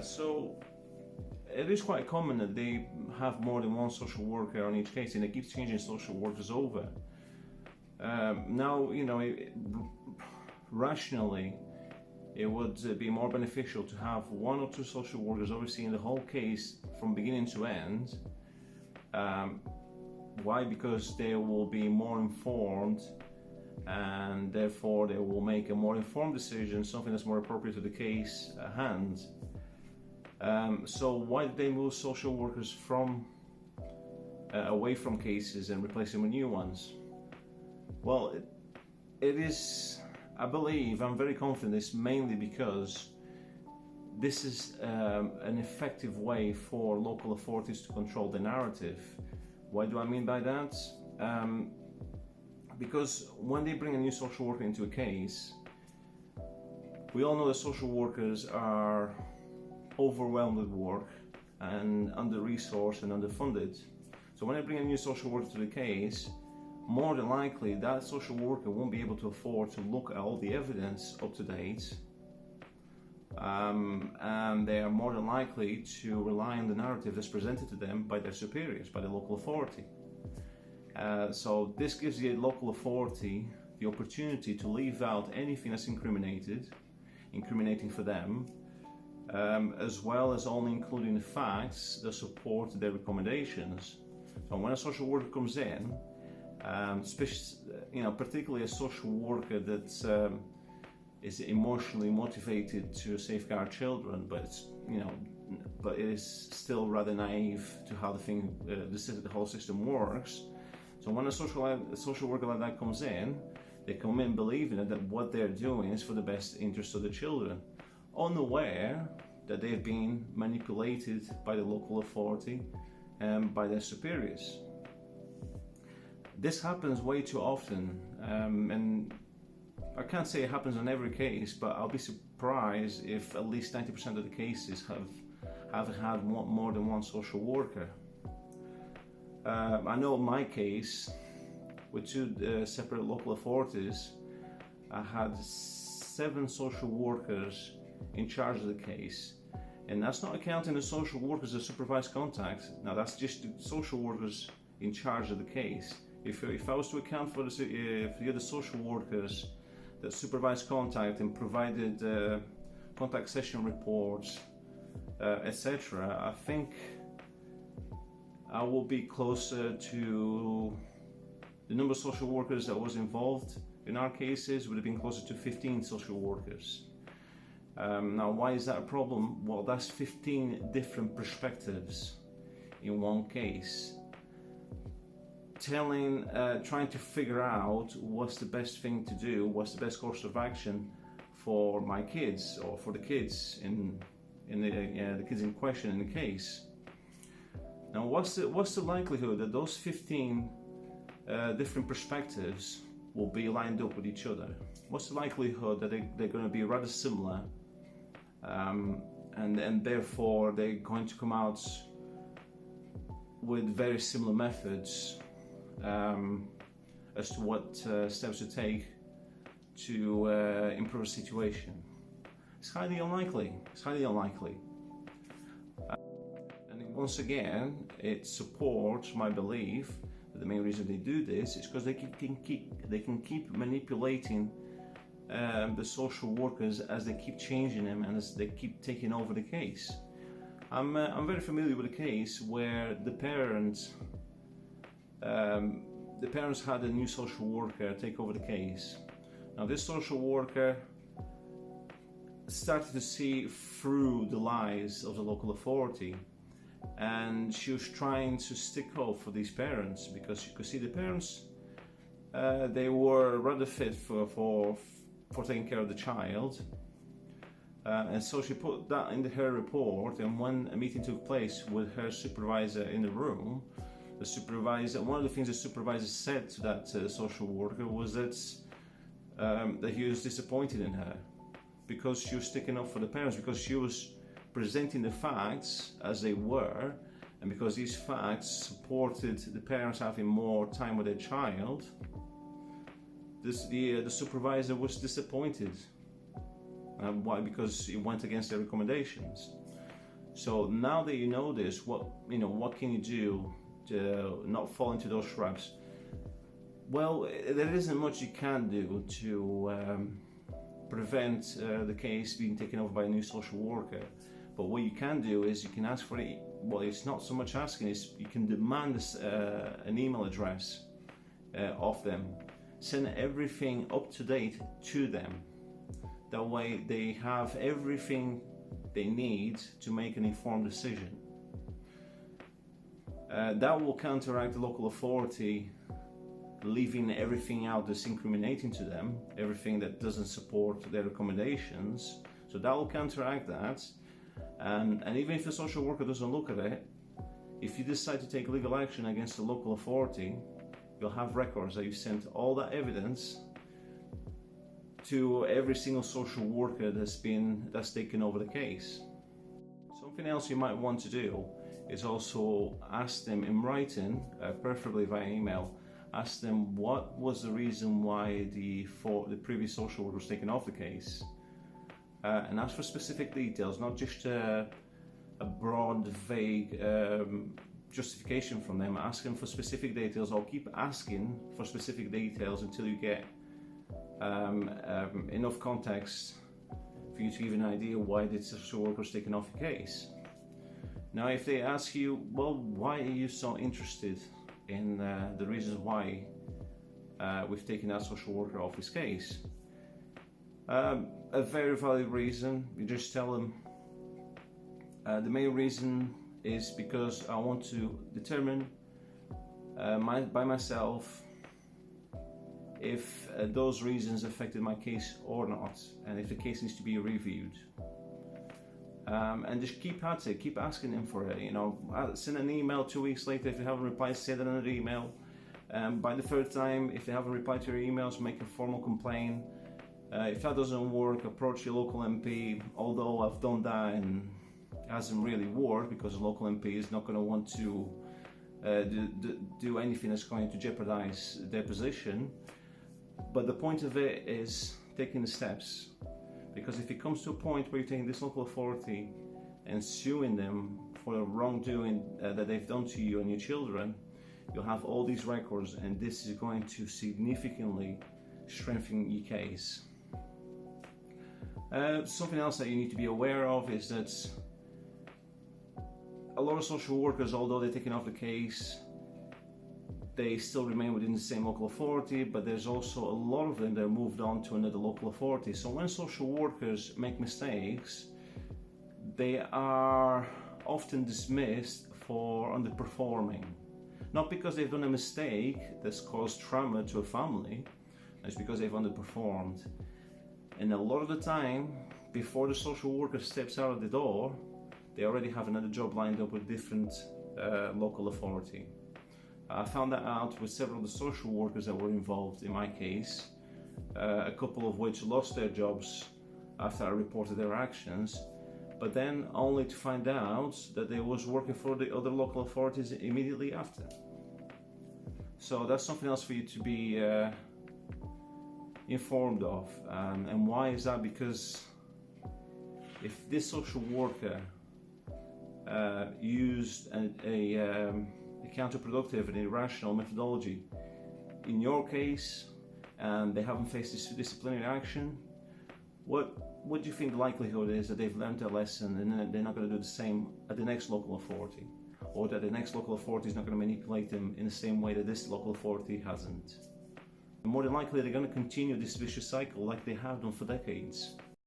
So it is quite common that they have more than one social worker on each case, and they keep changing social workers over. Now, rationally, it would be more beneficial to have one or two social workers overseeing the whole case from beginning to end. Why? Because they will be more informed, and therefore they will make a more informed decision, something that's more appropriate to the case at hand. So why did they move social workers from away from cases and replace them with new ones? Well, it is, I believe, I'm very confident, it's mainly because this is an effective way for local authorities to control the narrative. What do I mean by that? Because when they bring a new social worker into a case, we all know that social workers are overwhelmed with work and under-resourced and underfunded. So when they bring a new social worker to the case, more than likely that social worker won't be able to afford to look at all the evidence up to date, and they are more than likely to rely on the narrative that's presented to them by their superiors, by the local authority. So this gives the local authority the opportunity to leave out anything that's incriminating for them, as well as only including the facts that support their recommendations. So when a social worker comes in, particularly a social worker that is emotionally motivated to safeguard children, but it is still rather naive to how the whole system works. So when a social worker like that comes in, they come in believing that what they're doing is for the best interest of the children, unaware that they've been manipulated by the local authority and by their superiors. This happens way too often, and I can't say it happens in every case, but I'll be surprised if at least 90% of the cases have had more than one social worker. I know in my case, with two separate local authorities, I had 7 social workers in charge of the case, and that's not counting the social workers that supervise contact. Now that's just the social workers in charge of the case. If I was to account for the other social workers that supervised contact and provided contact session reports, etc., I think I will be closer to the number of social workers that was involved in our cases would have been closer to 15 social workers. Now, why is that a problem? Well, that's 15 different perspectives in one case. Trying to figure out what's the best thing to do, what's the best course of action for my kids or for the kids in the kids in question in the case. Now, what's the likelihood that those 15 different perspectives will be lined up with each other? What's the likelihood that they're going to be rather similar, and therefore they're going to come out with very similar methods as to what steps to take to improve the situation? It's highly unlikely. And once again, it supports my belief that the main reason they do this is because they can keep manipulating the social workers as they keep changing them and as they keep taking over the case. I'm very familiar with a case where the parents had a new social worker take over the case. Now, this social worker started to see through the lies of the local authority, and she was trying to stick up for these parents because you could see the parents, they were rather fit for taking care of the child, and so she put that in her report. And when a meeting took place with her supervisor in the room, one of the things the supervisor said to that social worker was that he was disappointed in her because she was sticking up for the parents, because she was presenting the facts as they were, and because these facts supported the parents having more time with their child. The supervisor was disappointed. Why? Because it went against their recommendations. So now that you know this, what can you do to not fall into those traps? Well, there isn't much you can do to prevent the case being taken over by a new social worker. But what you can do is you can ask for it. Well, it's not so much asking; it's you can demand an email address of them. Send everything up to date to them. That way, they have everything they need to make an informed decision. That will counteract the local authority leaving everything out that's incriminating to them, everything that doesn't support their recommendations. So that will counteract that. And even if the social worker doesn't look at it, if you decide to take legal action against the local authority, you'll have records that you sent all that evidence to every single social worker that's taken over the case. Something else you might want to do is also ask them in writing, preferably via email, ask them what was the reason why the previous social worker was taken off the case, and ask for specific details, not just a broad, vague justification from them. Ask them for specific details, or keep asking for specific details until you get enough context for you to give an idea why the social worker was taken off the case. Now, if they ask you, well, why are you so interested in the reasons why we've taken that social worker off his case? A very valid reason. You just tell them the main reason is because I want to determine by myself if those reasons affected my case or not, and if the case needs to be reviewed. And just keep at it, keep asking them for it. Send an email 2 weeks later. If they haven't replied, send another email. By the third time, if they haven't replied to your emails, make a formal complaint. If that doesn't work, approach your local MP. Although I've done that and it hasn't really worked, because the local MP is not going to want to do anything that's going to jeopardize their position. But the point of it is taking the steps. Because if it comes to a point where you're taking this local authority and suing them for the wrongdoing that they've done to you and your children, you'll have all these records, and this is going to significantly strengthen your case. Something else that you need to be aware of is that a lot of social workers, although they're taking off the case, they still remain within the same local authority, but there's also a lot of them that are moved on to another local authority. So when social workers make mistakes, they are often dismissed for underperforming. Not because they've done a mistake that's caused trauma to a family, it's because they've underperformed. And a lot of the time, before the social worker steps out of the door, they already have another job lined up with different local authority. I found that out with several of the social workers that were involved in my case, a couple of which lost their jobs after I reported their actions, but then only to find out that they was working for the other local authorities immediately after. So that's something else for you to be informed of. And why is that? Because if this social worker used a counterproductive and irrational methodology in your case, and they haven't faced this disciplinary action, what do you think the likelihood is that they've learned their lesson and they're not going to do the same at the next local authority, or that the next local authority is not going to manipulate them in the same way that this local authority hasn't? And more than likely, they're going to continue this vicious cycle like they have done for decades.